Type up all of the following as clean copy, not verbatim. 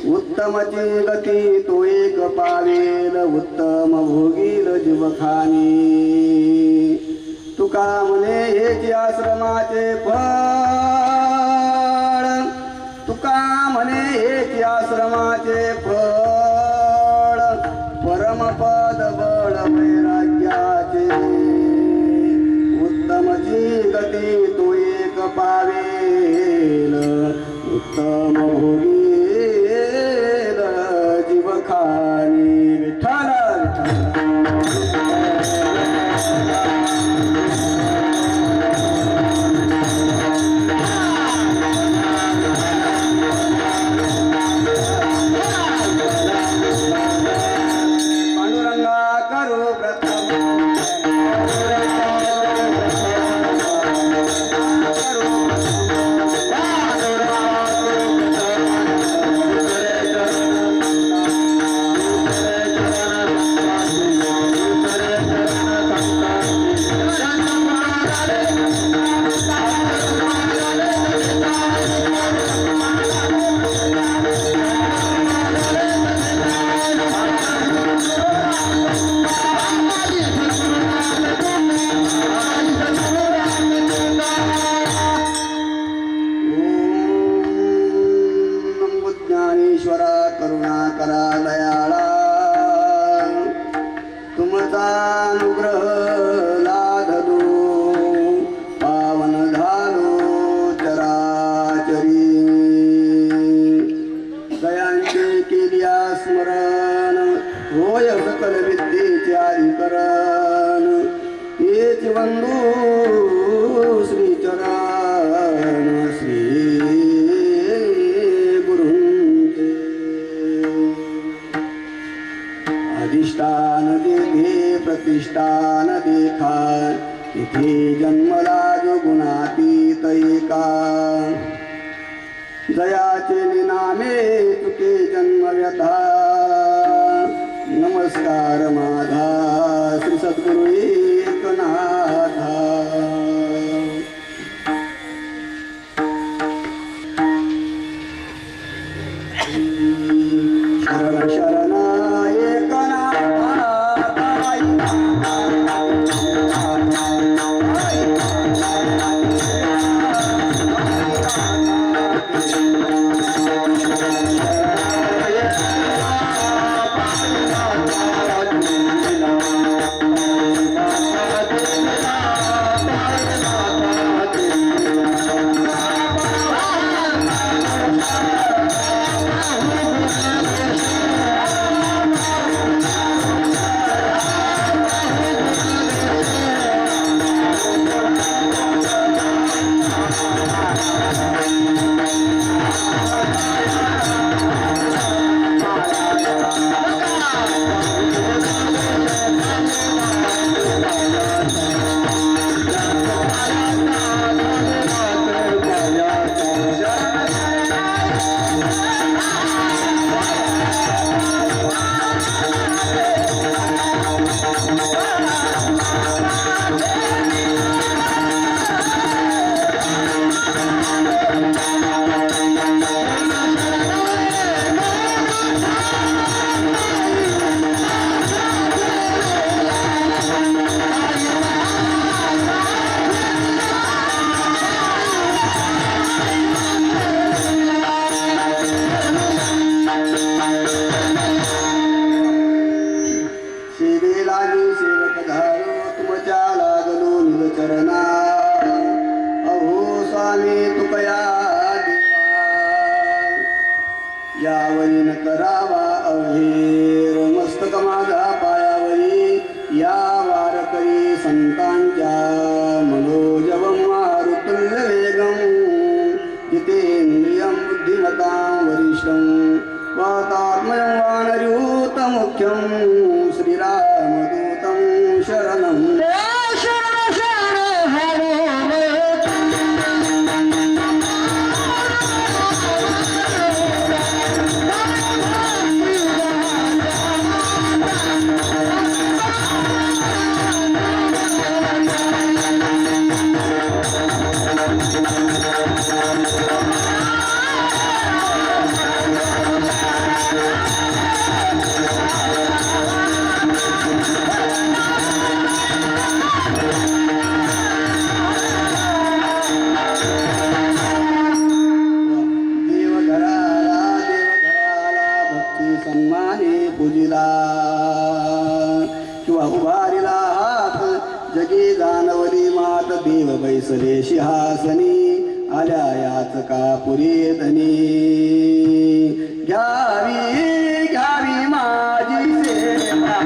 उत्तमची गती तो एक पावेल उत्तम भोगील जीवखानी तुका म्हणे हेची आश्रमाचे फळ तुका म्हणे हेची आश्रमाचे फळ परमपद बळ वैराग्याचे उत्तमची गती तो एक पावेल उत्तम भोगी जीवखानी विठ्ठल पांडुरंगा करू प्रथम करुणाकरा दयाळा तुमचा अनुग्रह लाधलो पावन झालो चराचरी दयांचे केलिया स्मरण होय सकल विद्येचे अधिकरण हेच वंदू श्रीचरण श्री अधिष्ठान देखे प्रतिष्ठान देखा तिथे जन्मला जो गुणातीत एका दयाचे निनामे तुके जन्म व्यथा नमस्कार माझा श्री सद्गुरु एकनाथा शरण शरण यावरी न करावा अवहेर मस्तक माझा पायावरी या वारकरी संतांच्या मनोजवं मारुतुल्य वेगं जितेंद्रियं बुद्धिमतां वरिष्ठं वातात्मयं वानरयूतमुख्यं श्रीरामदूतं शरणं पूजिला किंवा उभारिला हात जगी जानवली मात देव बैसले सिंहासनी आल्या याच का पुरी धनी घ्यावी घ्यावी माझी सेवा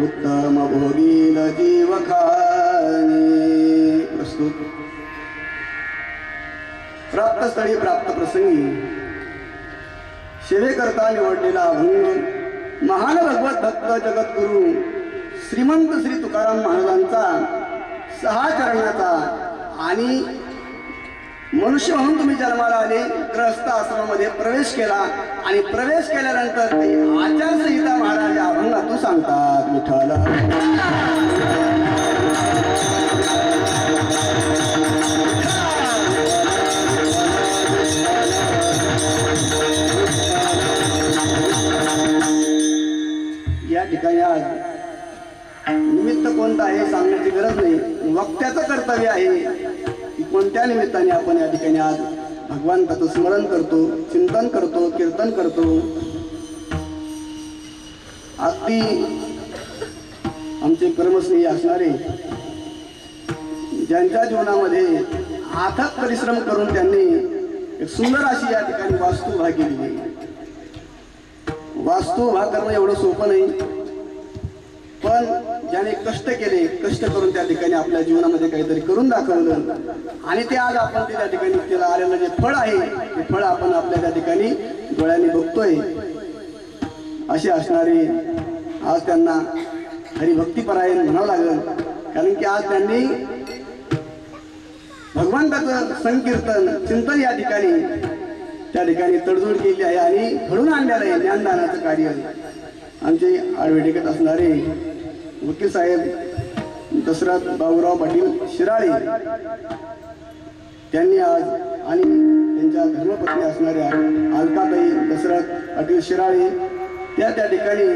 उत्तम भोगील जीव खानी. प्रस्तुत प्राप्तस्थळी प्राप्त प्रसंगी सेवेकरता निवडलेला अभंग महान भगवत भक्त जगद्गुरु श्रीमंत श्री तुकाराम महाराजांचा 6 चरणाचा आणि मनुष्य म्हणून तुम्ही जन्माला आले, ग्रहस्थ आश्रमामध्ये प्रवेश केला आणि प्रवेश केल्यानंतर ते आचारसंहिता महाराज या अभंगातून सांगतात. विठ्ठल या ठिकाणी आज निमित्त कोणतं आहे सांगण्याची गरज नाही, वक्त्याचं कर्तव्य आहे की कोणत्या निमित्ताने आपण या ठिकाणी आज भगवंताचं स्मरण करतो, चिंतन करतो, कीर्तन करतो. अगदी आमचे कर्मस्नेही असणारे ज्यांच्या जीवनामध्ये अथक परिश्रम करून त्यांनी एक सुंदर अशी या ठिकाणी वास्तुभा केली. वास्तुभा करणं एवढं सोपं नाही, पण ज्याने कष्ट केले, कष्ट करून त्या ठिकाणी आपल्या जीवनामध्ये काहीतरी करून दाखवलं आणि ते आज आपण त्या ठिकाणी त्याला आलेलं जे फळ आहे ते फळ आपण आपल्या त्या ठिकाणी डोळ्यांनी बघतोय. असे असणारे आज त्यांना हरिभक्तीपरायण म्हणावं लागेल, कारण की आज त्यांनी भगवंताचं संकीर्तन चिंतन या ठिकाणी त्या ठिकाणी तडजोड केली आहे आणि घडून आणलेलं आहे ज्ञानदानाचं कार्य. आमचे आडवेडेकत असणारे वकील साहेब दशरथ बाबूराव पाटील शिराळे त्यांनी आज आणि त्यांच्या धर्मपत्नी असणाऱ्या अलकाताई दशरथ पाटील शिराळे त्या ठिकाणी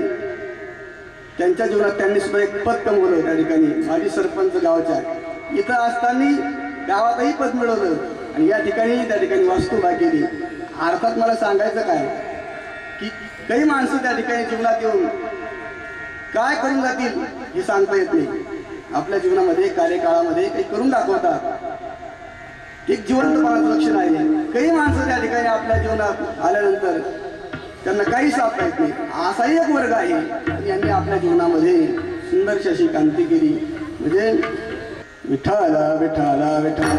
त्यांच्या जीवनात त्यांनी सुद्धा एक पद कमवलं. त्या ठिकाणी माजी सरपंच गावाच्या इथं असताना गावातही पद मिळवलं आणि या ठिकाणी त्या ठिकाणी वास्तुभा केली. अर्थात मला सांगायचं काय की काही माणसं त्या ठिकाणी जीवनात येऊन काय करून जातील हे सांगता येत नाही. आपल्या जीवनामध्ये कार्यकाळामध्ये काही करून दाखवतात, एक जिवंतपणाचं लक्षण आहे. काही माणसं त्या ठिकाणी आपल्या जीवनात आल्यानंतर त्यांना काही साधता येत नाही. असाही एक वर्ग आहे यांनी आपल्या जीवनामध्ये सुंदरशी अशी क्रांती केली. म्हणजे विठ्ठला विठ्ठला विठ्ठला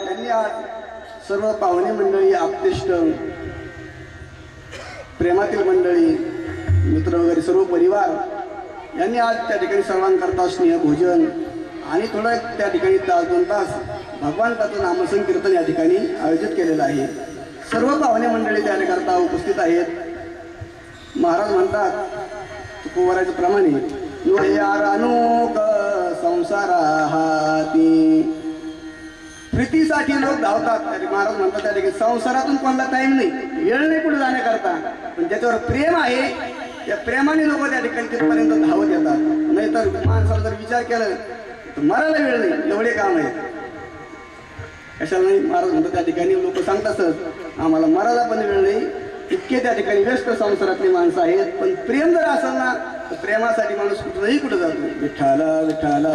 त्यांनी आज सर्व पाहुणे मंडळी, आप्तेष्ट, प्रेमातील मंडळी, मित्र वगैरे सर्व परिवार यांनी आज त्या ठिकाणी सर्वांकरता स्नेह भोजन आणि थोडं त्या ठिकाणी तास 2 तास भगवंताचं नामसंकीर्तन या ठिकाणी आयोजित केलेलं आहे. सर्व पाहुणे मंडळी त्याकरता उपस्थित आहेत. महाराज म्हणतात तुकोबराच्या प्रमाणे नो यार अनोक संसारा हाती, प्रीतीसाठी लोक धावतात. महाराज म्हणतात त्या ठिकाणी संसारातून कोणाला टाइम नाही, वेळ नाही कुठे जाण्याकरता, पण ज्याच्यावर प्रेम आहे त्या प्रेमाने लोक त्या ठिकाणी तिथपर्यंत धावत येतात. नाहीतर माणसाला जर विचार केला तर मरायला वेळ नाही, एवढे काम आहे. कशाला नाही? महाराज म्हणतात त्या ठिकाणी लोक सांगतातच आम्हाला मरायला पण वेळ नाही, इतके त्या ठिकाणी व्यस्त संसारातली माणसं आहेत. पण प्रेम जर असेल ना तर प्रेमासाठी माणूस कुठंही कुठं जातो. विठ्ठला विठ्ठला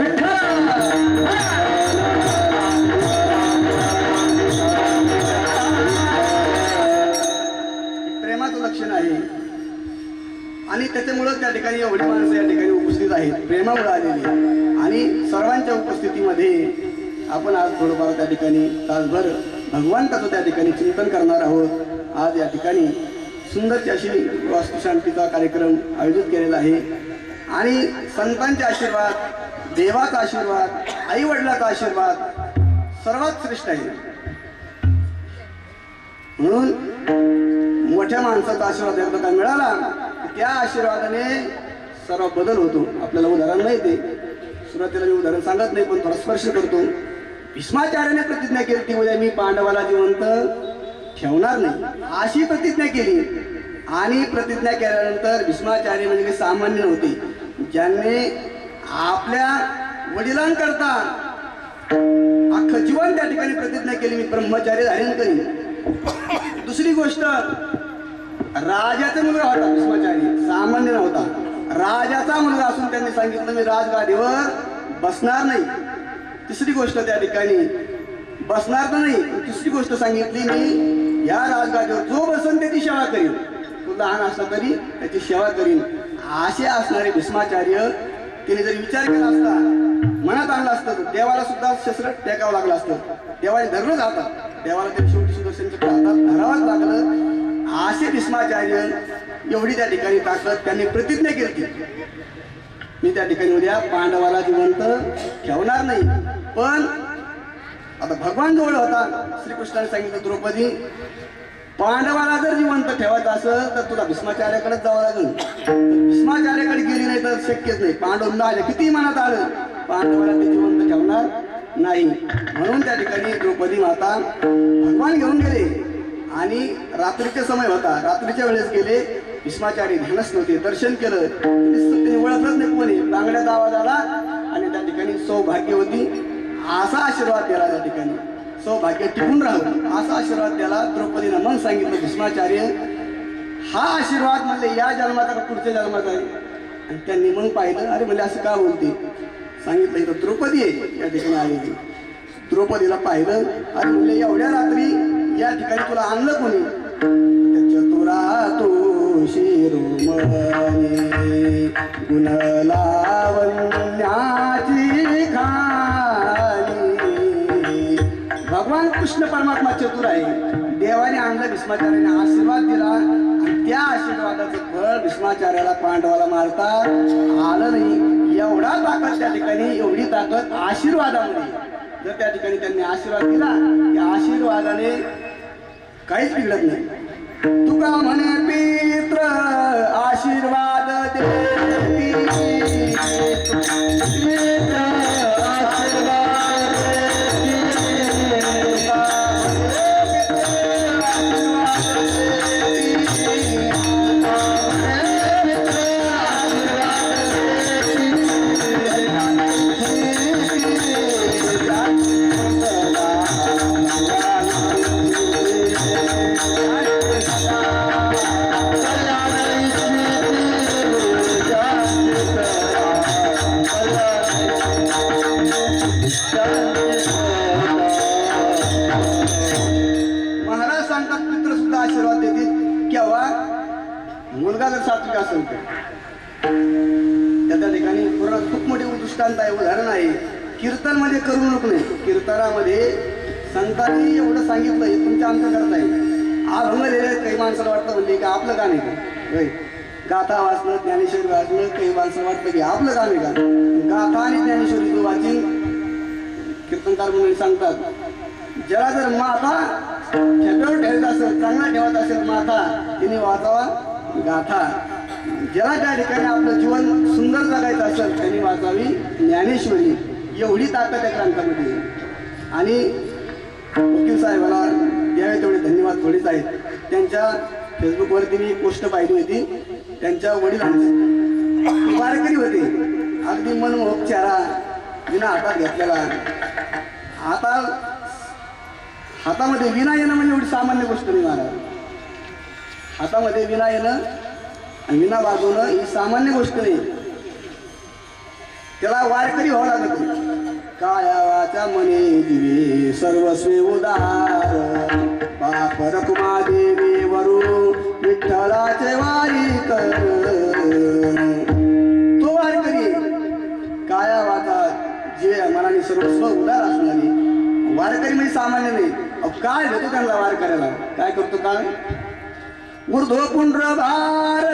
प्रेमाचं लक्षण आहे आणि त्याच्यामुळं त्या ठिकाणी एवढी माणसं या ठिकाणी उपस्थित आहेत, प्रेमामुळे आलेली. आणि सर्वांच्या उपस्थितीमध्ये आपण आज थोडंफार त्या ठिकाणी तासभर भगवंताचं त्या ठिकाणी चिंतन करणार आहोत. आज या ठिकाणी सुंदरची अशी वास्तुशांतीचा कार्यक्रम आयोजित केलेला आहे आणि संतांचे आशीर्वाद, देवाचा आशीर्वाद, आई वडिलाचा आशीर्वाद सर्वात श्रेष्ठ आहे. म्हणून मोठ्या माणसाचा आशीर्वाद एकदा का मिळाला त्या आशीर्वादाने सर्व बदल होतो. आपल्याला उदाहरण नाही ते सुरुवातीला मी उदाहरण सांगत नाही, पण थोडा स्पर्श करतो. भीष्माचार्याने प्रतिज्ञा केली ती उद्या मी पांडवाला जिवंत ठेवणार नाही, अशी प्रतिज्ञा केली. आणि प्रतिज्ञा केल्यानंतर भीष्माचार्य म्हणजे काही सामान्य नव्हते. ज्यांनी आपल्या वडिलांकरता अख्खं जीवन त्या ठिकाणी प्रतिज्ञा केली मी ब्रह्मचार्य धारण करीन. दुसरी गोष्ट, राजाचा मुलगा होता भीष्माचार्य, सामान्य नव्हता. राजाचा मुलगा असून त्यांनी सांगितलं मी राजगादीवर बसणार नाही. तिसरी गोष्ट त्या ठिकाणी बसणार तर नाही, तिसरी गोष्ट सांगितली मी या राजगादीवर जो बसन त्याची सेवा करीन, तो लहान असला तरी त्याची सेवा करीन. असे असणारे भीष्माचार्य तिने जर विचार केला असता, मनात आणलं असतं तर देवाला सुद्धा शस्त्र टेकावं लागलं असतं. देवाने धरलं जातात, देवाला त्या शेवटी सुदर्शनच्या हातात धरावंच लागलं. असे भीष्माचार्य एवढी त्या ठिकाणी ताकद त्यांनी प्रतिज्ञा केली मी त्या ठिकाणी उद्या पांडवाला जिवंत ठेवणार नाही. पण आता भगवान जवळ होता. श्रीकृष्णाने सांगितलं द्रौपदी पांडवाला जर जिवंत ठेवायचं असेल तर तुला भीष्माचार्याकडेच जावं लागेल. भीष्माचार्याकडे गेली नाही तर शक्यच नाही. पांडवांना आले किती मनात आलं पांडवाला ते जिवंत ठेवणार नाही. म्हणून त्या ठिकाणी द्रौपदी माता भगवान घेऊन गेले आणि रात्रीचा समय होता, रात्रीच्या वेळेस गेले. भीष्माचार्य ध्यानच नव्हते, दर्शन केलं, त्यांनी ओळखलंच नाही कोणी. बांगड्याचा आवाज आला आणि त्या ठिकाणी सौभाग्यवती असा आशीर्वाद दिला. त्या ठिकाणी सौभाग्य टिकून राहून असा आशीर्वाद द्याला द्रौपदीनं. मग सांगितलं भीष्माचार्य हा आशीर्वाद म्हणले या जन्माचा का पुढच्या जन्माचा आहे. आणि त्यांनी मग पाहिलं, अरे म्हणजे असं का बोलते. सांगितलं इथं द्रौपदी आहे या ठिकाणी आलेली. द्रौपदीला पाहिलं, अरे म्हणले एवढ्या रात्री या ठिकाणी तुला आणलं कोणी. चतुरा तो शिरोमणी गुण लावण्याची खाली. भगवान कृष्ण परमात्मा चतुर आहे. देवाने आणलं, भीष्माचार्याने आशीर्वाद दिला आणि त्या आशीर्वादाचं फळ भीष्माचार्याला पांडवाला मारता आलं नाही. एवढा ताकद त्या ठिकाणी, एवढी ताकद आशीर्वादामध्ये. जर त्या ठिकाणी त्यांनी आशीर्वाद दिला त्या आशीर्वादाने काहीच बिघडत नाही. तुका म्हणे पित्र आशीर्वाद देती, पित्र आशीर्वाद देती, असेल तर त्या ठिकाणी पुराणात खूप मोठे दृष्टांत आहे, उदाहरण आहे. कीर्तन मध्ये करमणूक नाही. कीर्तनामध्ये संतांनी एवढं सांगितलं हे तुमच्या आमचं करत आहे. अभंग लिहिले काही माणसाला वाटतं म्हणजे का आपलं काम आहे का? गाथा वाचलं, ज्ञानेश्वरी वाचलं, काही माणसाला वाटतं की आपलं काम आहे का? गाथा आणि ज्ञानेश्वरी जो वाचीन कीर्तनकार म्हणून सांगतात, ज्याला जर माथा ठेप्यावर ठेवायचा असेल, चांगला ठेवायचा असेल माथा, तिने वाचावा गाथा. ज्याला त्या ठिकाणी आपलं जीवन सुंदर जगायचं असेल त्यांनी वाचावी ज्ञानेश्वरी. एवढी ताकद त्या ग्रंथामध्ये. आणि वकील साहेबाला द्यावे तेवढे धन्यवाद थोडेच आहेत. त्यांच्या फेसबुकवरती मी एक पोस्ट पाहिली होती. त्यांच्या वडिलांची वारकरी होते, अगदी मनमोहक चेहरा, विना हातात घेतलेला. आता हातामध्ये विना येणं म्हणजे एवढी सामान्य गोष्ट नाही महाराज. हातामध्ये विना येणं आणि विना वाजवणं ही सामान्य गोष्ट नाही. त्याला वारकरी व्हावं लागत. काया वाचा मने दिवे सर्वस्वे उदार, पाप रखुमा देवी वरू विठ्ठलाचे वारी कर. तो वारकरी काया वाचा जे मनाने सर्वस्व उदार असणारी वारकरी म्हणजे सामान्य नाही. काय देतो त्यांना वारकऱ्याला? काय करतो? काय ऊर्ध्व पुंड्र भार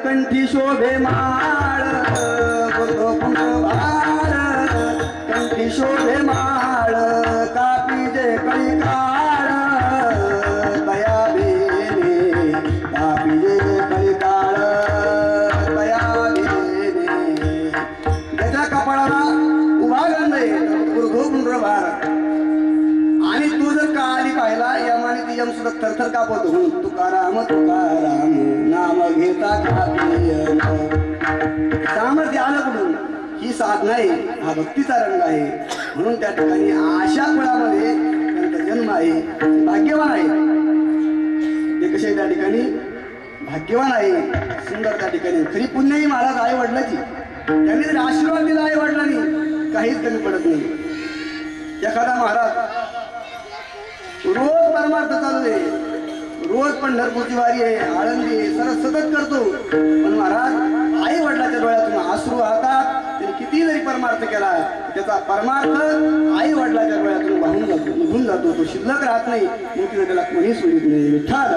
कंठी शोभे माळ, ऊर्ध्व पुंड्र भार कंठी शोभे माळ, कापी जे कळी काळ दया बेने, कापी जे कळी काळ दया बेने. त्याच्या कपाळाला उभा गंध आहे ऊर्ध्व पुंड्र भार. आणि तू जर काळी पाहिला यमाने ती यम सुद्धा थरथर कापतो. म्हणून तुकाराम तुकाराम नाम घेता कापी. सामर्थ्य आलं कुठून? ही साधना आहे, हा भक्तीचा रंग आहे. म्हणून त्या ठिकाणी अशा कुळामध्ये त्यांचा जन्म आहे. भाग्यवान आहे ते. कसे त्या ठिकाणी भाग्यवान आहे, सुंदर त्या ठिकाणी. खरी पुण्याही महाराज आई वडिलाची. त्यांनी जर आशीर्वाद दिला आई वडिलांनी काहीच कमी पडत नाही. एखादा महाराज रोज परमार्थ चालू आहे, रोज पंढरपूरची वारी आहे, आळंदी आहे, सरस सतत करतो. पण महाराज आई वडिलाच्या डोळ्यातून अश्रू वाहतात. त्यांनी किती जरी परमार्थ केला त्याचा परमार्थ आई वडिलाच्या डोळ्यातून वाहून जातो, निघून जातो. तो शिल्लक राहत नाही. मोठी त्याला कोणी सोडित नाही. विठ्ठल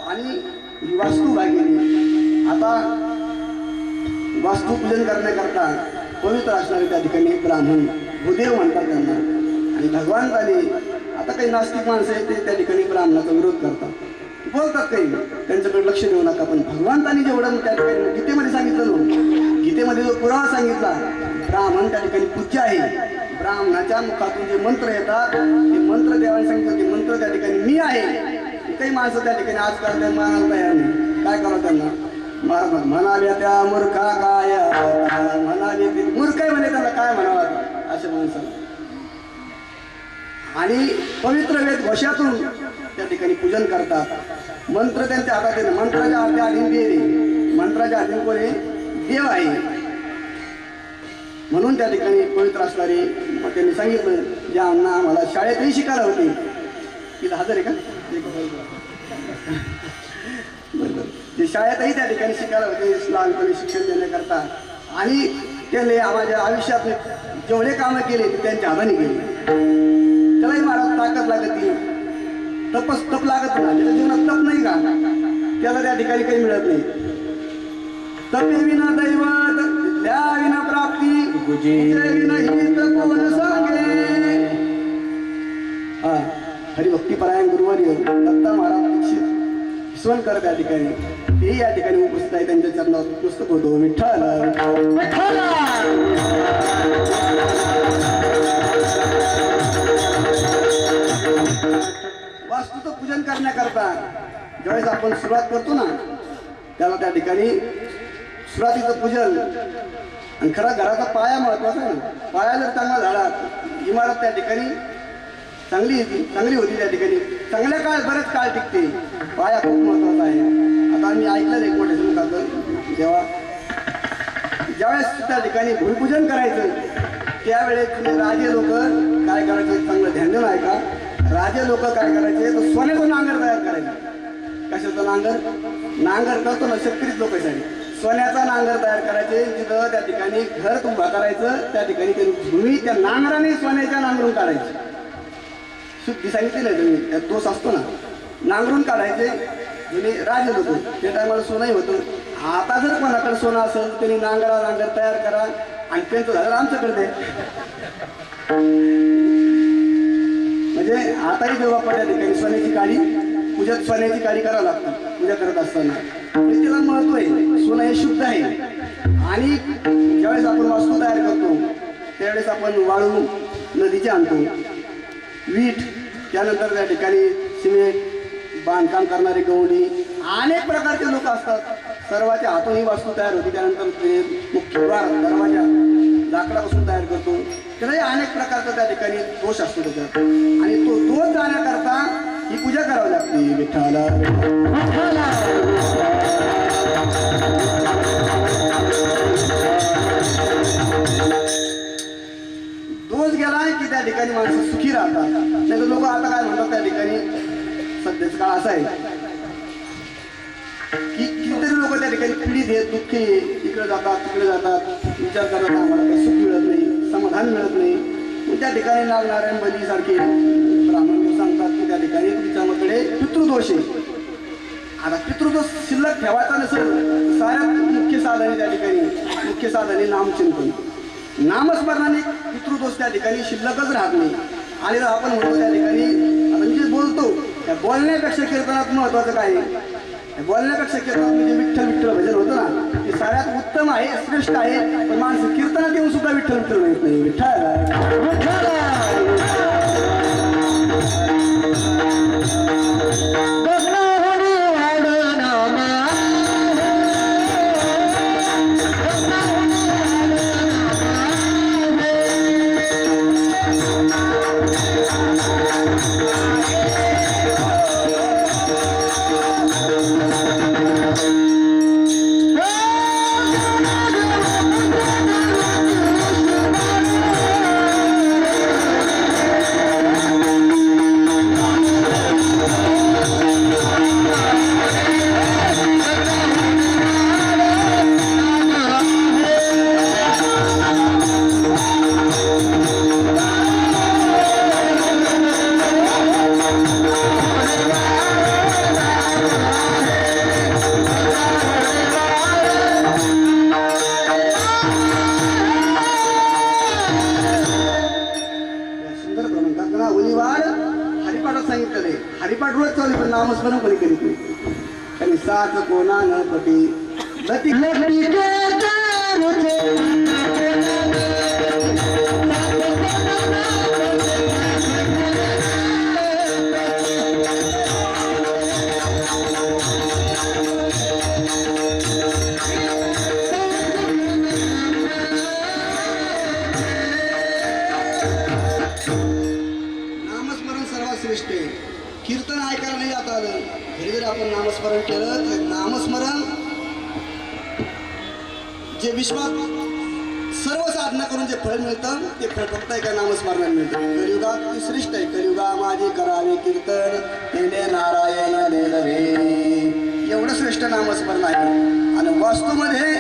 आणि वास्तू भागिनी. आता वास्तुपूजन करण्याकरता पवित्र असणारे त्या ठिकाणी ब्राह्मण भूदेव म्हणतात त्यांना. आणि भगवंताने आता काही नास्तिक माणसं आहेत ते त्या ठिकाणी ब्राह्मणाचा विरोध करतात, बोलतात काही, त्यांच्याकडे लक्ष देऊ नका. पण भगवंतानी जेवढं त्या ठिकाणी गीतेमध्ये सांगितलं, गीतेमध्ये जो पुरावा सांगितला, ब्राह्मण त्या ठिकाणी पूज्य आहे. ब्राह्मणाच्या मुखातून जे मंत्र येतात ते मंत्र देवाने सांगितलं की मंत्र त्या ठिकाणी मी आहे. काही माणसं त्या ठिकाणी आजकाल त्या मानाला तयार नाही. काय करावं त्यांना? म्हणाल्या त्या मूर्खा काय म्हणाले ते मूर्ख आहे म्हणे, त्यांना काय म्हणावं अशा माणसाला. आणि पवित्र वेद घोषातून त्या ठिकाणी पूजन करतात. मंत्र त्यांच्या हातात आहे. मंत्राच्या हाती अधीन देव, मंत्राच्या अधीन कोणी देव आहे. म्हणून त्या ठिकाणी पवित्र असणारे मग त्यांनी सांगितलं ज्या आम्हाला शाळेतही शिकायला होते. तिथं हजर आहे का? बरोबर. जे शाळेतही त्या ठिकाणी शिकायला होते लहानपणी शिक्षण देण्याकरता. आणि त्यांनी माझ्या आयुष्यात जेवढे कामं केले ते त्यांच्या हाताने केले. त्यालाही महाराज ताकद लागत ती तप लागत ना. त्याच्या जीवनात तप नाही का त्याला त्या ठिकाणी काही मिळत नाही. तपे विना दैवत त्या विना प्राप्ती विना हित कोण सांगे. हा हरिभक्तीपरायण गुरुवर्य दत्ता महाराज दीक्षित इसवणकर त्या ठिकाणी तेही या ठिकाणी उपस्थित आहे. त्यांच्या चरणात पुस्तक होतो विठ्ठल. वास्तूचं पूजन करण्याकरता ज्यावेळेस आपण सुरुवात करतो ना त्याला त्या ठिकाणी सुरुवातीचं पूजन. आणि खरा घराचा पाया महत्वाचा आहे ना. पाया जर चांगला झाला इमारत त्या ठिकाणी चांगली होती. त्या ठिकाणी चांगल्या काळ बरेच काळ टिकते. पाया खूप महत्वाचा आहे. आता आम्ही ऐकलं एक मोठ्या मुखातून जेव्हा ज्यावेळेस त्या ठिकाणी भूमिपूजन करायचं त्यावेळेस राजे लोक काय करायचे चांगलं ध्यान देऊन ऐका. राजे लोक काय करायचे तर सोन्याचं नांगर तयार करायचे. कशाचं नांगर? नांगर करतो ना शेतकरीच लोकांसाठी. सोन्याचा नांगर तयार करायचे. तिथं त्या ठिकाणी घर उभा करायचं. त्या ठिकाणी ते भूमी त्या नांगराने सोन्याच्या नांगरून काढायची. शुद्धी सांगितली नाही तुम्ही, त्यात दोष असतो ना. नांगरून काढायचे म्हणजे राजे लोक. त्या टायमाला सोनंही होतं. आता जर कोणाकडे सोनं असेल त्यांनी नांगर तयार करा आणि त्यांचं झालं आमच्याकडे दे. म्हणजे आताही देवापा त्या ठिकाणी सोन्याची काडी पूजा सोन्याची काडी करावं लागतं पूजा करत असताना. म्हणजे त्याला महत्व आहे. सोनं हे शुद्ध आहे. आणि ज्यावेळेस आपण वास्तू तयार करतो त्यावेळेस आपण वाळू नदीचे आणतो, वीट, त्यानंतर त्या ठिकाणी सिमेंट, बांधकाम करणारे गवंडी, अनेक प्रकारचे लोक असतात. सर्वांच्या हातून ही वास्तू तयार होती. त्यानंतर ते मुख्यद्वार दरवाजा लाकडापासून तयार करतो. त्यालाही अनेक प्रकारचा त्या ठिकाणी दोष असतो त्याच्यात. आणि तो दोष जाण्याकरता ही पूजा करावी लागते. विठ्ठला दोष गेला की त्या ठिकाणी माणसं सुखी राहतात. नाही लोक आता काय म्हणतात त्या ठिकाणी सध्याचा काळ असा आहे की कितीतरी लोक त्या ठिकाणी पीडित आहेत, दुःखी, इकडे जातात तिकडे जातात, विचार करतात आम्हाला काही सुख मिळत नाही, समाधान मिळत नाही. मग त्या ठिकाणी नारायण बली सारखे ब्राह्मण सांगतात की त्या ठिकाणी तुमच्याकडे पितृदोष आहे. आता पितृदोष शिल्लक ठेवायचा नसेल साऱ्यात मुख्य साधने त्या ठिकाणी मुख्य साधने नामचिंतन. नामस्मरणाने पितृदोष त्या ठिकाणी शिल्लकच राहत नाही. आणि आपण म्हणतो त्या ठिकाणी आता मी जे बोलतो त्या बोलण्यापेक्षा कीर्तनात महत्वाचं काय आहे? बोलण्यापेक्षा कीर्तनात म्हणजे विठ्ठल विठ्ठल भजन होतं ना, ते सगळ्यात उत्तम आहे, श्रेष्ठ आहे. पण माणसं कीर्तनात येऊन सुद्धा विठ्ठल विठ्ठल म्हणत नाही. विठ्ठल हरिपाठ रोज चालू पण नामस्मरण कोणी करीत नाही. आणि साथ कोणा न पटी लती नामस्मरण सर्वात श्रेष्ठ आहे. कीर्तन ऐकायला नाही जात आलं घरी जर आपण नामस्मरण केलं तर नामस्मरण जे विश्वात सर्व साधना करून जे फळ मिळतं ते फळ फक्त एका नामस्मरणात मिळतं. कलियुगात श्रेष्ठ आहे. कलियुगा माझे करावे कीर्तन तेने नारायण देलवे, एवढं श्रेष्ठ नामस्मरण आहे. आणि वास्तूमध्ये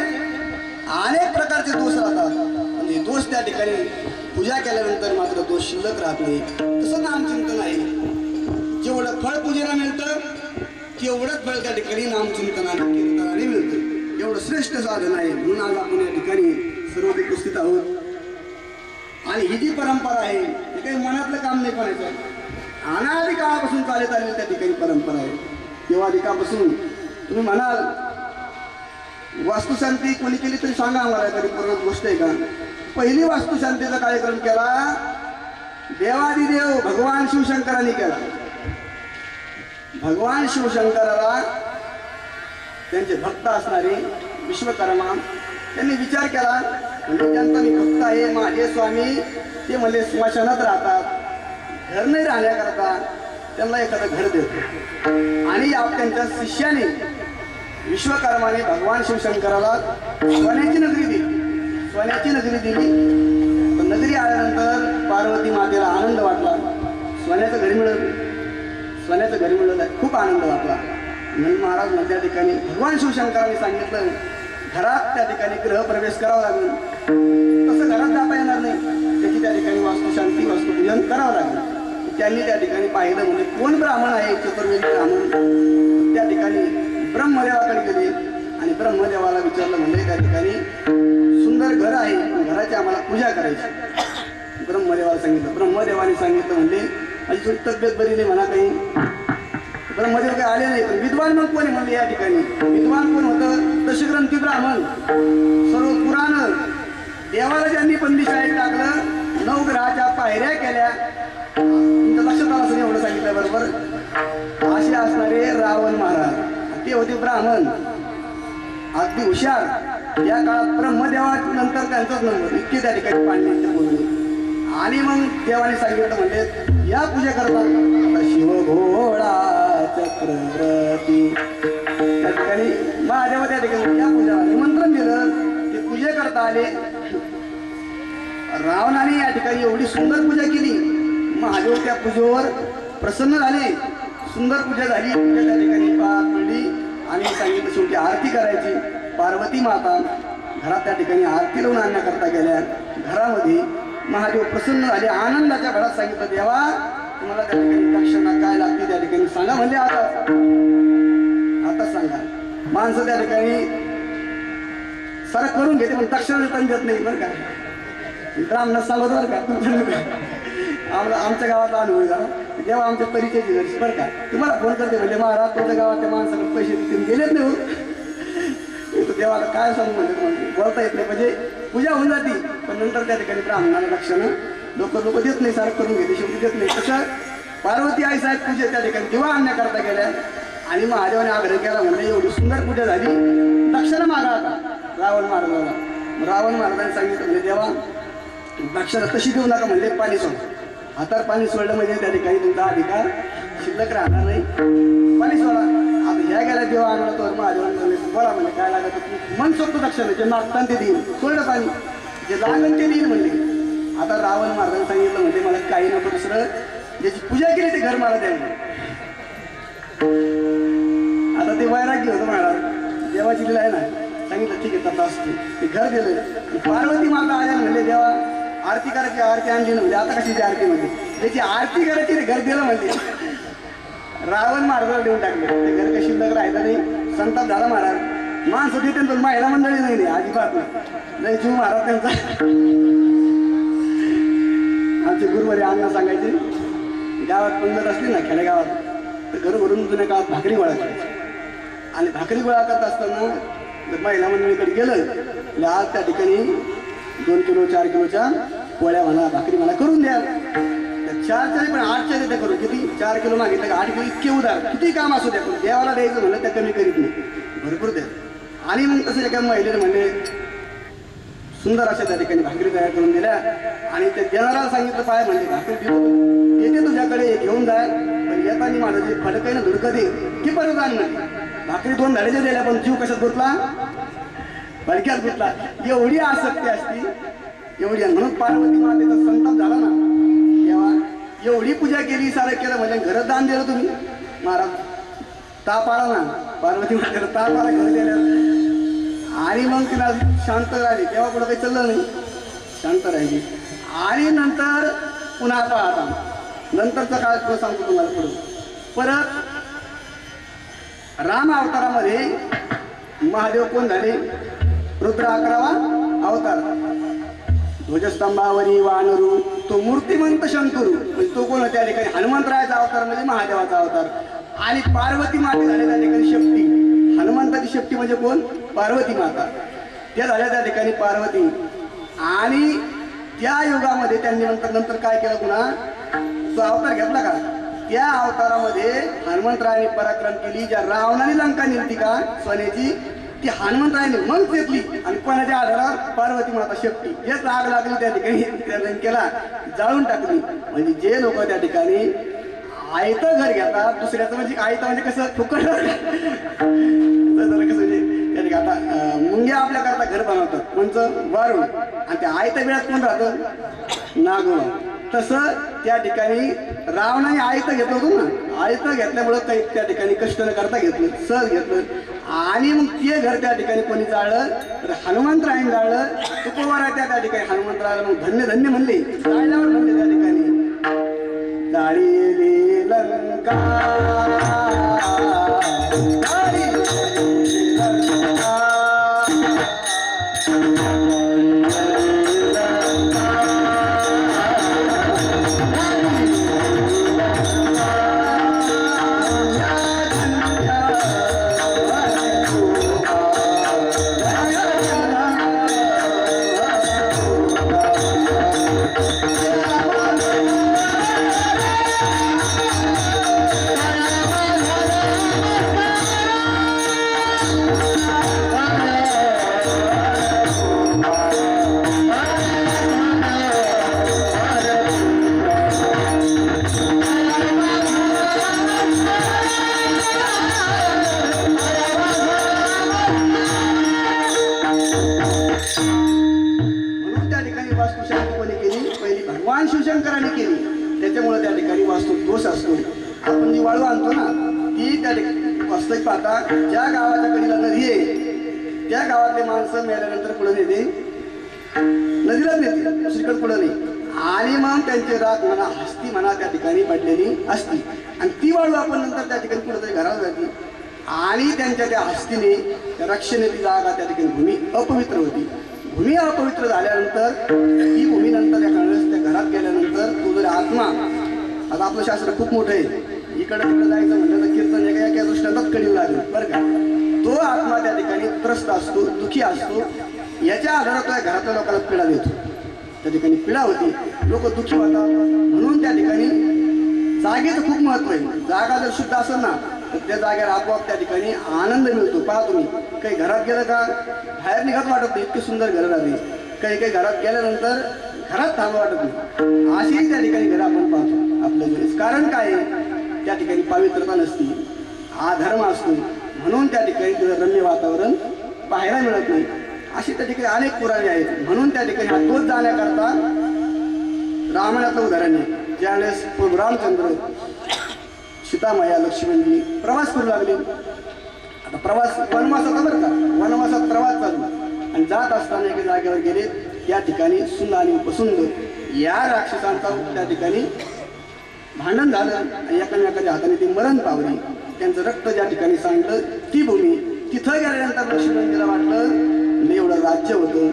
अनेक प्रकारचे दोष राहतात. आणि दोष त्या ठिकाणी पूजा केल्यानंतर मात्र दोष शिल्लक राहत नाही. तसं नामचिंतन आहे. जेवढं फळ पूजेला मिळतं तेवढंच फळ त्या ठिकाणी नामचिंतनाने कीर्तनाने मिळतं. एवढं श्रेष्ठ साधन आहे. म्हणून आज आपण या ठिकाणी सर्व उपस्थित आहोत. आणि ही जी परंपरा आहे ही काही मनातलं काम नाही करायचं. अनादी काळापासून चालत आलेली त्या ठिकाणी परंपरा आहे. तेव्हा दिकापासून तुम्ही म्हणाल वास्तुशांती कोणी केली तरी सांगा आम्हाला, तरी पूर्ण गोष्ट आहे का? पहिली वास्तुशांतीचा कार्यक्रम केला देवादिदेव भगवान शिवशंकरांनी केला. भगवान शिवशंकराला त्यांचे भक्त असणारे विश्वकर्मा त्यांनी विचार केला, म्हणजे ज्यांचा मी भक्त आहे माझे स्वामी ते म्हणजे स्मशानात राहतात, घर नाही राहण्याकरता त्यांना एखादं घर देतो. आणि त्यांच्या शिष्याने विश्वकर्माने भगवान शिवशंकराला सोन्याची नगरी दिली. सोन्याची नगरी दिली. पण नगरी आल्यानंतर पार्वती मातेला आनंद वाटला. सोन्याचं घरी मिळालं, सोन्याचं घरी मिळालं, खूप आनंद वाटला. म्हणून महाराज त्या ठिकाणी भगवान शिवशंकरांनी सांगितलं घरात त्या ठिकाणी गृहप्रवेश करावा लागेल. तसं घरात जाता येणार नाही, त्याची त्या ठिकाणी वास्तुशांती वास्तुपूजन करावं लागेल. त्यांनी त्या ठिकाणी पाहिलं म्हणजे कोण ब्राह्मण आहे, चतुर्वेदी ब्राह्मण. त्या ठिकाणी ब्रह्मदेवाकडे गेले आणि ब्रह्मदेवाला विचारलं म्हणजे त्या ठिकाणी सुंदर घर आहे, घराची आम्हाला पूजा करायची. ब्रह्मदेवाला सांगितलं. ब्रह्मदेवाने सांगितलं म्हणजे माझी थोडी तब्येत बरी नाही म्हणा काही. ब्रह्मदेव काही आले नाही. पण विद्वान मग कोणी म्हणले या ठिकाणी विद्वान कोण होतं? दशग्रंथी ब्राह्मण. सर्व पुराण देवाला ज्यांनी बंदीशाळेत टाकलं, 9 ग्रहाच्या पायऱ्या केल्या. तुमच्या लक्षात आलं असं एवढं सांगितलं बरोबर. असे असणारे रावण महाराज ते होते ब्राह्मण, अगदी हुशार. या काळात ब्रह्मदेवा नंतर त्यांचाच नंबर, इतके त्या ठिकाणी पांडित्य बोलले. आणि मग देवाने सांगितलं म्हणजे या पूजा करतात शिवभोळा चक्रवर्ती. त्या ठिकाणी महादेवा त्या ठिकाणी या पूजा निमंत्रण दिलं, ते पूजे करता आले. रावणाने या ठिकाणी एवढी सुंदर पूजा केली, महादेव त्या पूजेवर प्रसन्न झाले. सुंदर पूजा झाली. पूजा त्या ठिकाणी पार पडली आणि सांगितलं शेवटी आरती करायची. पार्वती माता घरात त्या ठिकाणी आरती लावून आणण्याकरता गेल्या. घरामध्ये महादेव प्रसन्न झाले. आनंदाच्या घरात सांगितलं देवा तुम्हाला त्या ठिकाणी दक्षिणा काय लागते त्या ठिकाणी सांगा. म्हणजे आता सांगा. माणसं त्या ठिकाणी सारं करून घेते पण दक्षिणा देत नाही बरं का. ब्राह्मणात सांगत बरं का. आम्हाला आमच्या गावात अनुभव झाला. जेव्हा आमच्या परिचयाची घरची बरं का तुम्हाला फोन करते म्हणजे महाराज तुमच्या गावातल्या माणसाकडे पैसे देऊन गेलेच नाही हो. देवाला काय सांगू म्हणजे बोलता येत नाही. म्हणजे पूजा होऊन जाते पण नंतर त्या ठिकाणी ब्राह्मणाला लक्षणं लोक देत नाही, सारं करून घेते शेवटी देत नाही. तसं पार्वती आई साहेब पूजे त्या ठिकाणी दिवा आणण्याकरता गेल्या आणि महादेवाने आग्रह केला म्हणजे एवढी सुंदर पूजा झाली, दक्षिणा मागा आता रावण महाराजाला. रावण महाराजांनी सांगितलं म्हणजे देवा दक्षिणा तशी देऊ नका म्हणजे पाणी सोड. हातात पाणी सोडलं म्हणजे त्या ठिकाणी तुमचा अधिकार शिल्लक राहणार नाही. पाणी सोडा. आता ह्या गेल्या देवा आणला तर महादेवाने बोला म्हणजे काय लागत मन सोडतो दक्षिणा जे मागताना ते देईल, सोडलं पाणी जे लागन ते देईल म्हणले. आता रावण महाराजांनी सांगितलं म्हणजे मला काही नको, दुसरं ज्याची पूजा केली ते घर मला द्यायला. आता ते वैराग्य होतं महाराज देवाची लीला आहे ना. सांगितलं ठीक आहे तसा असतो. ते घर दिलं. पार्वती माता आल्या म्हणजे देवा आरती करायची, आरती आणली ना म्हणजे आता कशाची आरती म्हणजे त्याची आरती करायची ते घर दिलं म्हणजे. रावण महाराजाला देऊन टाकले. ते घर कशी शिल्लक राहिलं नाही. संताप झाला महाराज. माणसं देते पण महिला मंडळी नाही अजिबात नाही. जीव महाराज त्यांचा. आमचे गुरुवारी अण्णा सांगायचे गावात पंगत असली ना खेडेगावात तर घर भरून जुन्या गावात भाकरी गोळा करायची. आणि भाकरी गोळा करत असताना जर महिला मंडळीकडे गेलं आज त्या ठिकाणी 2 किलो 4 किलोच्या पोळ्या म्हणा भाकरी म्हणा करून द्या. 4 पण 8च्या देते करून किती 4 किलो मागितलं का 8 किलो इतके उदार किती काम असू द्या पण देवाला द्यायचं म्हणलं त्या कमी करीत नाही, भरपूर द्या. आणि मग तसं एका महिलेने म्हणले सुंदर अशा त्या ठिकाणी भाकरी तयार करून दिल्या आणि त्या देणाऱ्याला सांगितलं पाय म्हणजे भाकरी देतो येते तुझ्याकडे घेऊन जाय पण येताना माझं जे फडक आहे ना धुडकं दे की परत आण म्हणते. भाकरी 2 धाड्याच्या दिल्या पण जीव कशात गुतला भडक्यात गुतला. एवढी आसक्ती असती एवढी. म्हणून पार्वती मातेचा संताप झाला ना तेव्हा एवढी पूजा केली सारं केलं म्हणजे घरात दान दिलं तुम्ही महाराज. ताप आला ना पार्वती मातेला ताप आला घर दिल्या आणि मग तिला शांत राहिली. तेव्हा पुढं काही चाललं नाही, शांत राहिली. आणि नंतर पुन्हा आता नंतरचा काळ पुढं सांगतो तुम्हाला. पुढं परत राम अवतारामध्ये महादेव कोण झाले? रुद्र 11वा अवतार. ध्वजस्तंभावरी वानरू तो मूर्तिमंत शंकरू म्हणजे तो कोण त्या ठिकाणी हनुमंतरायाचा अवतार म्हणजे महादेवाचा अवतार. आणि पार्वती माते झाले त्या ठिकाणी शक्ती. हनुमंताची शक्ती म्हणजे कोण? पार्वती माता. त्या झाल्या त्या ठिकाणी पार्वती. आणि त्या युगामध्ये त्यांनी नंतर काय केलं पुन्हा तो अवतार घेतला का त्या अवतारामध्ये हनुमंतरायाने पराक्रम केली. ज्या रावणाने लंका नेली का सोन्याची ती हनुमंतरायाने मग घेतली आणि कोणाच्या आधारावर पार्वती माता शक्ती हेच आग लागली त्या ठिकाणी त्या लंकेला जाळून टाकली. म्हणजे जे लोक त्या ठिकाणी आयतं घर घेतात दुसऱ्याचं म्हणजे आयतं म्हणजे कसं फुकट कसं म्हणजे त्या ठीक आहे. आता मुंग्या आपल्या करता घर बनवतात कोणचं वारुळ, आणि त्या आयत्या वेळात कोण राहतं नागोबा. तसं त्या ठिकाणी रावणाने आयतं घेतलं होतं ना, आयतं घेतल्यामुळं काही त्या ठिकाणी कष्ट न करता घेतलं, सहज घेतलं. आणि मग ते घर त्या ठिकाणी कोणी जाळलं तर हनुमंतरायने जाळलं. तुकोबार आहे त्या ठिकाणी हनुमंतरायला मग धन्य धन्य म्हणले, जाळल्यावर म्हणले त्या ठिकाणी जाळीले लंका भगवान शिवशंकरांनी केली. त्याच्यामुळे त्या ठिकाणी वास्तू दोष असतो. आपण जी वाळू आणतो ना ती त्या ठिकाणी वास्तविक पाहता ज्या गावाच्या कडीला नदी आहे त्या गावातले माणसं मेल्यानंतर पुढे नेते नदीलाच नेते, दुसरीकडे पुढे नाही. आणि मग त्यांचे राख म्हणा हस्ती म्हणा त्या ठिकाणी पडलेली असती, आणि ती वाळू आपण नंतर त्या ठिकाणी कुठेतरी घरात जाते. आणि त्यांच्या त्या हस्तीने त्या रक्षणे ती जागा त्या ठिकाणी भूमी अपवित्र होती. भूमी अपवित्र झाल्यानंतर ती भूमी नंतर त्या घरात गेल्यानंतर तो जर आत्मा, आता आपलं शास्त्र खूप मोठं आहे, इकडं तिकडं जायचं म्हटलं तर कीर्तन एका दृष्टांतात कडील लागेल बरं का. तो आत्मा त्या ठिकाणी त्रस्त असतो, दुःखी असतो. याच्या आधारात त्या घरातल्या लोकांना पीडा देतो. त्या ठिकाणी पीडा होती, लोक दुःखी होतात. म्हणून त्या ठिकाणी जागेचं खूप महत्व आहे. जागा जर शुद्ध असेल ना तर त्या जागेवर आपोआप त्या ठिकाणी आनंद मिळतो. पहा तुम्ही काही घरात गेलं का बाहेर निघत वाटत नाही, इतकी सुंदर घरं राहते. काही काही घरात गेल्यानंतर घरात थांबा वाटत नाही. अशीही त्या ठिकाणी घरं आपण पाहतो आपल्या. कारण काय आहे, त्या ठिकाणी पवित्रता नसती, अधर्म असतो. म्हणून त्या ठिकाणी तिथं रम्य वातावरण पाहायला मिळत नाही. अशी त्या ठिकाणी अनेक पुराणे आहेत. म्हणून त्या ठिकाणी हा दोष जाण्याकरता रामायणाचं उदाहरण आहे. ज्यावेळेस प्रभू रामचंद्र सीतामाया लक्ष्मणजी प्रवास करू लागले. आता प्रवास वनवासाचा बरं का, वनवासात प्रवास चालू आणि जात असताना एका जागेवर गेले. त्या ठिकाणी सुंद आणि उपसुंद या राक्षसांचा त्या ठिकाणी भांडण झालं आणि एकामेकाच्या हाताने ती मरण पावली. त्यांचं रक्त ज्या ठिकाणी सांडलं ती भूमी. तिथं गेल्यानंतर लक्ष्मणजीला वाटलं एवढं राज्य होतं,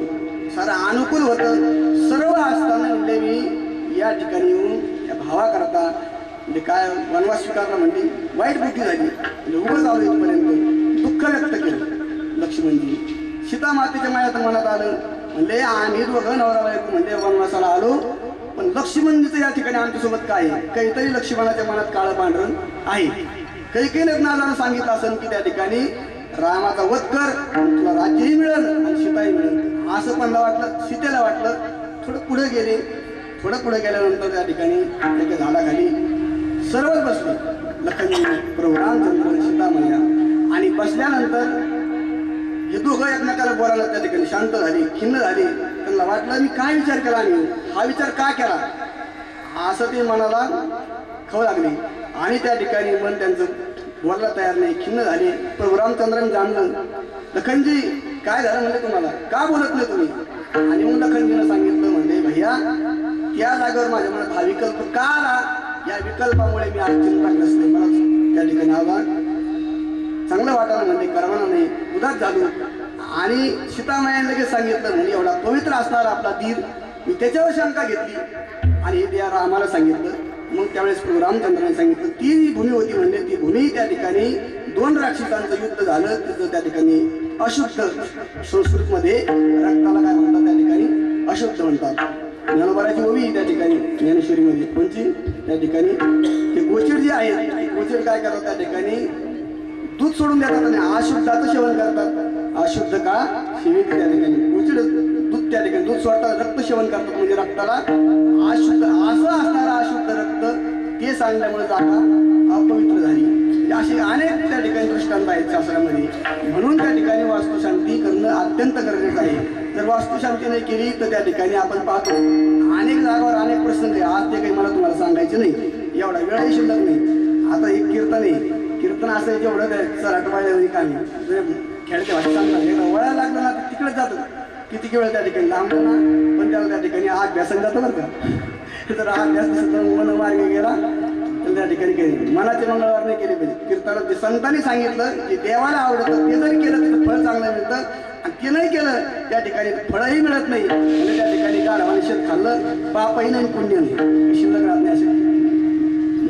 सारं अनुकूल होतं, सर्व असताना म्हणजे मी या ठिकाणी येऊन या भावाकरता म्हणजे काय वनवास स्वीकारला म्हणजे वाईट बुद्धी झाली. म्हणजे उभं आलो इथपर्यंत दुःख व्यक्त केलं लक्ष्मणजी. सीता मातेच्या मायात मनात आलं म्हणजे आम्ही दोघं नवरा बायको म्हणजे वनवासाला आलो, पण लक्ष्मणजीचं या ठिकाणी आमच्यासोबत काय आहे. काहीतरी लक्ष्मणाच्या मनात काळं पांढरं आहे. काही काही नादानं सांगितलं असेल की त्या ठिकाणी रामाचा वध कर, तुला राज्यही मिळेल आणि सीताही मिळेल. असं पण वाटलं, सीतेला वाटलं. थोडं पुढे गेले. थोडं पुढे गेल्यानंतर त्या ठिकाणी एका झाडाखाली सर्वच बसले, लखनजी, प्रभू रामचंद्र, सीतामैया. आणि बसल्यानंतर हे दोघं एकमेकाला बोलायला त्या ठिकाणी शांत झाली, खिन्न झाली. त्यांना वाटलं मी काय विचार केला, मी हा विचार का केला असं ते मनाला खाऊ लागले. आणि त्या ठिकाणी मन त्यांचं बोलायला तयार नाही, खिन्न झाले. प्रभू रामचंद्रांनी जाणलं, लखनजी काय झालं म्हणले, तुम्हाला का बोलत नाही तुम्ही. आणि मग लखनजीनं सांगितलं म्हणजे भैया त्या जागेवर माझ्या मनात हा विकल्प का आला, या विकल्पामुळे मी आज चिंताग्रस्त आहे. मला त्या ठिकाणी आवाज चांगलं वाटायला म्हणजे करमाना नाही, उदास झालो. आणि सीतामायाने लगेच सांगितलं म्हणजे एवढा पवित्र असणारा आपला दीर, मी त्याच्यावर शंका घेतली आणि हे त्या रामाला सांगितलं. मग त्यावेळेस प्रभू रामचंद्राने सांगितलं ती जी भूमी होती म्हणजे ती भूमी त्या ठिकाणी दोन राक्षसांचं युद्ध झालं. तिथं त्या ठिकाणी अशुद्ध, संस्कृतमध्ये रक्ताला काय म्हणतात त्या ठिकाणी अशुद्ध म्हणतात. ज्ञानोबाराची ओवी त्या ठिकाणी ज्ञानेश्वरीमध्ये कोणची त्या ठिकाणी ते गोचिड जे आहेत, गोचिड काय करतात त्या ठिकाणी दूध सोडून देतात आणि अशुद्धाचं सेवन करतात. अशुद्ध का सेवित त्या ठिकाणी गोचिड दूध त्या ठिकाणी दूध सोडतात, रक्त सेवन करतात म्हणजे रक्ताला अशुद्ध असं असणारं अशुद्ध रक्त ते सांडल्यामुळे जागा अपवित्र झाली. अशी अनेक त्या ठिकाणी दृष्टांत आहेत शास्त्रामध्ये. म्हणून त्या ठिकाणी वास्तुशांती करणं अत्यंत गरजेचं आहे. जर वास्तुशांती नाही केली तर त्या ठिकाणी आपण पाहतो अनेक जागावर अनेक प्रसंग आहे. आज ते काही मला तुम्हाला सांगायचे नाही, एवढा वेळही शिल्लक नाही. आता एक कीर्तन आहे, कीर्तन असं जेवढं चराटवाळ्या कामी खेळते भाषा सांगतात वळायला लागलं ना तिकडेच जातं. किती वेळ त्या ठिकाणी लांब ना पण त्याला त्या ठिकाणी अभ्यासन जातं बरं का. जर अभ्यास मन मार्ग गेला तर त्या ठिकाणी केले मनाचे मंगळवार नाही केले पाहिजे. कीर्तनात संतांनी सांगितलं की देवाला आवडतं ते जरी केलं तर फळ चांगलं मिळतं, आणि ते नाही केलं त्या ठिकाणी फळही मिळत नाही. आणि त्या ठिकाणी गाढवाने शेत खाल्लं पापही नाही पुण्य नाही, शिल्लक राहत नाही असे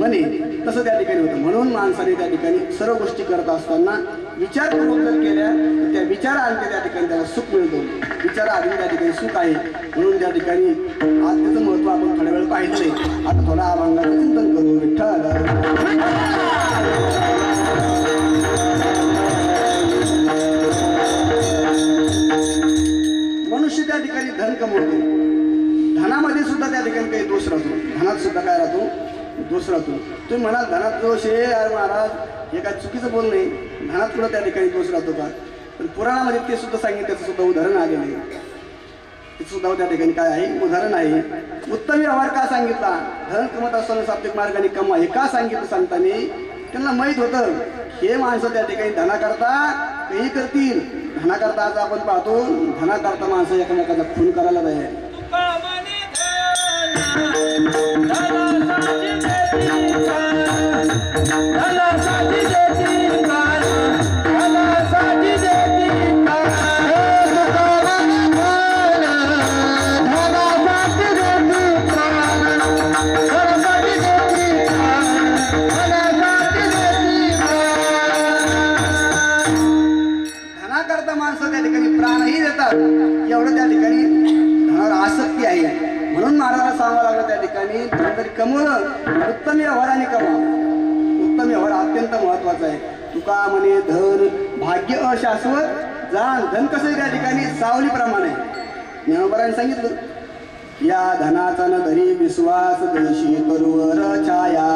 म्हणे. तसं त्या ठिकाणी होतं. म्हणून माणसाने त्या ठिकाणी सर्व गोष्टी करत असताना विचारपूर्वक जर केल्या तर त्या विचारांनी त्या ठिकाणी त्याला सुख मिळतो. विचाराआधी त्या ठिकाणी सुख आहे. म्हणून त्या ठिकाणी आज त्याचं महत्व आपण थोड्या वेळ पाहिलं नाही. आता थोडा अभंगाचं चिंतन करू. विठ्ठल मनुष्य त्या ठिकाणी धन कमवतो. धनामध्ये सुद्धा त्या ठिकाणी काही दोष राहतो. धनात सुद्धा काय राहतो? दोष राहतो. तुम्ही म्हणाल धनात दोष आहे यार महाराज, हे काय चुकीचं बोल नाही. धनात सुद्धा त्या ठिकाणी दोष राहतो का? पण पुराणामध्ये ते सुद्धा सांगितलं, त्याचं सुद्धा उदाहरण आलेलं आहे. ते सुद्धा त्या ठिकाणी काय आहे? उदाहरण आहे. उत्तम व्यवहार का सांगितला? धन कमवत असताना सात्विक मार्गाने कमवा हे का सांगितलं सांगताना? त्यांना माहीत होतं हे माणसं त्या ठिकाणी धनाकरता काही करतील. धनाकरता आज आपण पाहतो धनाकरता माणसं एकमेकाचा खून करायला तयार. धनाकरता माणसं त्या ठिकाणी प्राणही देतात. एवढं त्या ठिकाणी धनावर आसक्ती आहे. म्हणून महाराजांना सांगावं लागलं त्या ठिकाणी तरी कमवलं उत्तम व्यवहाराने कमवा. उत्तम व्यवहार अत्यंत महत्वाचा आहे. तुका म्हणे धन भाग्य अशाश्वत जाण. धन कसं त्या ठिकाणी सावलीप्रमाणे ज्ञानोबारांनी सांगितलं या धनाचा न धरी विश्वास देशी करुवर छाया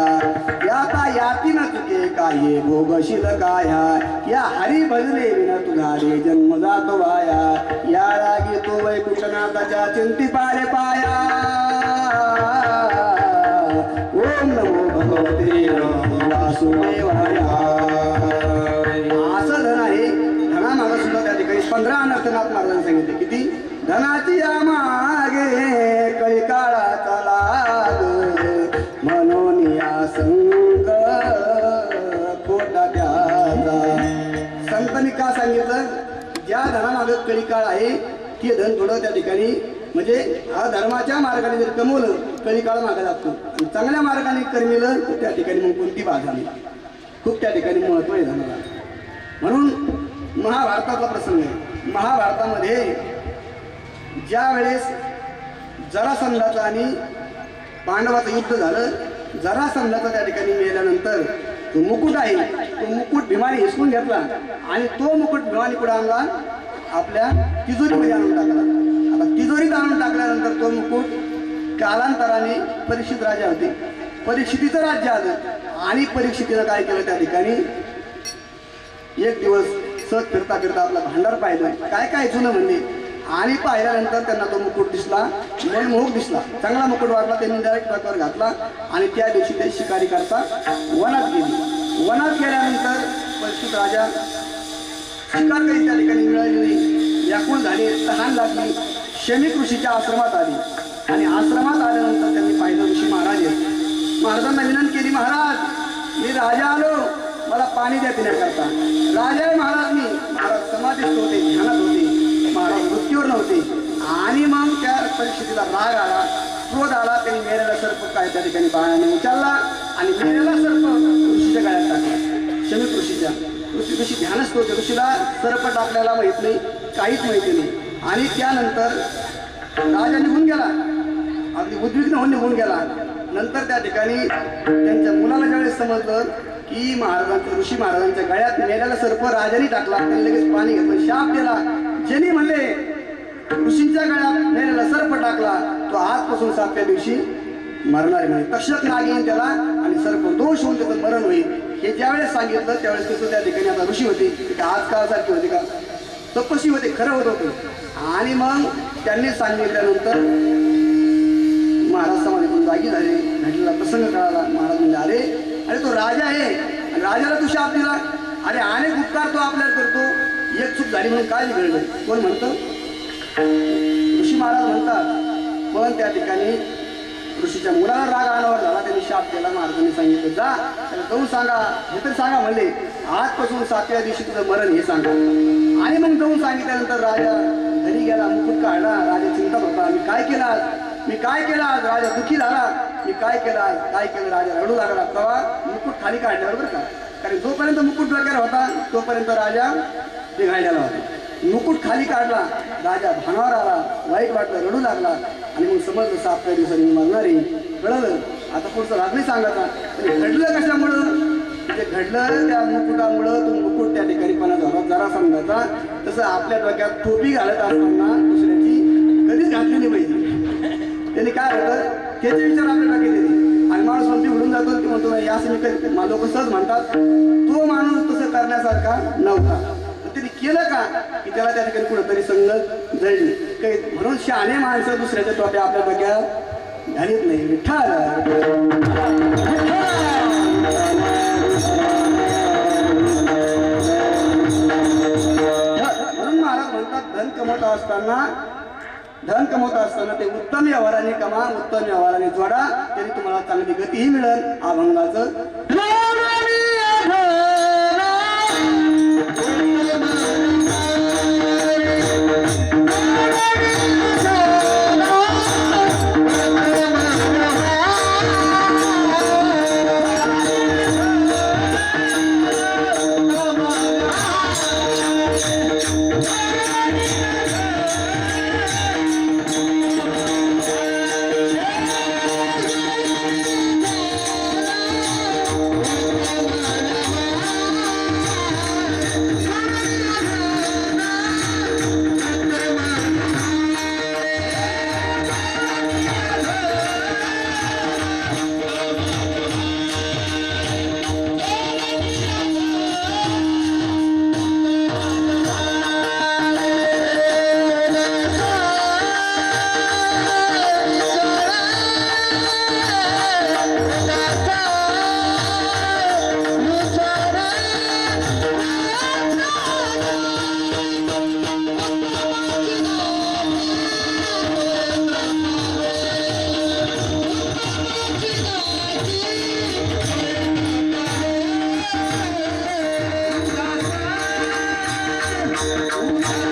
याता याती न चुके काही भोगशील काया या हरी भजले विना तुझा रे जन्म जातो वाया या रागी तो वैकुंठनाथाच्या चिंती पारे पाया. ओम नमो भगवते वासुदेवाया. असं धन आहे. धनामागं सुद्धा त्या ठिकाणी 15 अनर्थनाथ महाराजांनी सांगितले. किती? धनाची या मागे कळी काळाचा लाग म्हणून या संग खोटा द्याचा. संतांनी का सांगितलं? ज्या धनामागं कळी काळ आहे ते धन थोडं त्या ठिकाणी म्हणजे हा धर्माच्या मार्गाने जर कमवलं कळी काळ मागे लागतो. आणि चांगल्या मार्गाने कर्मिलं तर त्या ठिकाणी मग कोणती बाधा नाही. खूप त्या ठिकाणी महत्व आहे धनाला. म्हणून महाभारताचा प्रसंग आहे. महाभारतामध्ये ज्या वेळेस जरासंधाचं आणि पांडवाचं युद्ध झालं, जरासंधाचा त्या ठिकाणी मेल्यानंतर तो मुकुट आहे तो मुकुट भीमाने हिसकून घेतला आणि तो मुकुट भीमाने पुढे आणला आपल्या तिजोरीमध्ये आणून टाकला. आता तिजोरीत आणून टाकल्यानंतर तो मुकुट कालांतराने परीक्षित राजा होते. परीक्षितीचं राज्य आलं आणि परीक्षितीनं काय केलं त्या ठिकाणी एक दिवस सहज फिरता फिरता आपला भांडार पाहिलं काय काय जुनं म्हणले आणि पाहिल्यानंतर त्यांना तो मुकुट दिसला, मनमोहक दिसला, चांगला मुकुट वाटला. त्यांनी डायरेक्ट डोक्यावर घातला आणि त्या दिवशी ते शिकारी करता वनात गेली. वनात गेल्यानंतर परीक्षित राजा शिकार काही त्या ठिकाणी मिळाली नाही, व्याकुळ झाले, तहान लागली. शमीक ऋषीच्या आश्रमात आली आणि आश्रमात आल्यानंतर त्यांनी पाहिलं ऋषी महाराज आहेत. महाराजांना विनंती केली, महाराज मी राजा आलो, मला पाणी द्या पिण्याकरता. राजा महाराज मी महाराज समाधीस्थ होते, ध्यानात होते, महाराज मृत्यूवर नव्हते. आणि मग त्या परिस्थितीला राग आला, क्रोध आला. त्यांनी मेलेला सर्प काय त्या ठिकाणी पाण्याने उचलला आणि मेलेला सर्प ऋषीच्या गळ्यात टाकला. शमीक ऋषीच्या ऋषी ध्यानस्थ होते. ऋषीला सर्प टाकल्याला माहित नाही, काहीच माहिती नाही. आणि त्यानंतर राजा निघून गेला, अगदी उद्विग्न होऊन निघून गेला. नंतर त्या ठिकाणी त्यांच्या मुलाला ज्यावेळेस समजलं की महाराजांच्या ऋषी महाराजांच्या गळ्यात मेलेला सर्प राजाने टाकला, त्यांनी लगेच पाणी घेतलं, शाप दिला. ज्यांनी म्हणले ऋषींच्या गळ्यात मेलेला सर्प टाकला तो आजपासून 7व्या दिवशी मरणार नाही. तक्षक नाग येईल त्याला आणि सर्प दोष होऊन त्याचं मरण होईल. हे ज्यावेळेस सांगितलं त्यावेळेस कसं त्या ठिकाणी आता ऋषी होते ते का आजकालसारखे होते का तपस्वी होते खरं होत होते आणि मग त्यांनी सांगितल्यानंतर महाराज समाधीतून जागी झाले घडलेला प्रसंग कळाला महाराज म्हणजे अरे तो राजा आहे आणि राजाला तू शाप दिला अरे अनेक उपकार तो आपल्याला करतो एक चूक झाली म्हणून काय बिघडलं कोण म्हणतं ऋषी महाराज म्हणतात पण त्या ठिकाणी ऋषीच्या मुलाला राग अनावर झाला त्यांनी शाप केला महाराजांनी सांगितलं जा त्याला जाऊन सांगा हे तर सांगा म्हणले आजपासून 7व्या दिवशी तुझं मरण हे सांगा आणि मग जाऊन सांगितल्यानंतर राजा घरी गेला मुकुट काढला राजा चिंतत होता मी काय केलं आज राजा दुःखी झाला मी काय केलं राजा रडू लागला तेव्हा मुकुट खाली काढल्यावर बरं का कारण जोपर्यंत मुकुट वगैरे होता तोपर्यंत राजा बिघाडलेला होता मुकुट खाली काढला राजा भानावर आला वाईट वाटलं रडू लागला आणि मग समजलं 7व्या दिवसांनी मी मरणार आहे कळलं आता पुढचं राग नाही सांगायचा पण घडलं कशामुळं म्हणजे घडलं त्या मुकुटामुळं तो मुकुट त्या ठिकाणी पणा झाला जरा समजायचा तसं आपल्या डोक्यात टोपी घालत असताना दुसऱ्याची कधीच घातली नाही पाहिजे त्यांनी काय होतं त्याचे विचार आपल्या डोक्यात येते आणि माणूस म्हणते उडून जातो की म्हणतो नाही असं मी कधी लोक सहज म्हणतात तो माणूस तसं करण्यासारखा नव्हता त्यांनी केलं का की त्याला त्या ठिकाणी कुठंतरी संगत जळली काही म्हणून शहाणे माणसं दुसऱ्याच्या टोप्या आपल्या डोक्यात घालीत नाही विठ्ठल म्हणून महाराज म्हणतात धन कमवत असताना ते उत्तम व्यवहाराने कमा उत्तम व्यवहाराने जोडा तरी तुम्हाला चांगली गतीही मिळेल अभंगाचं Oh,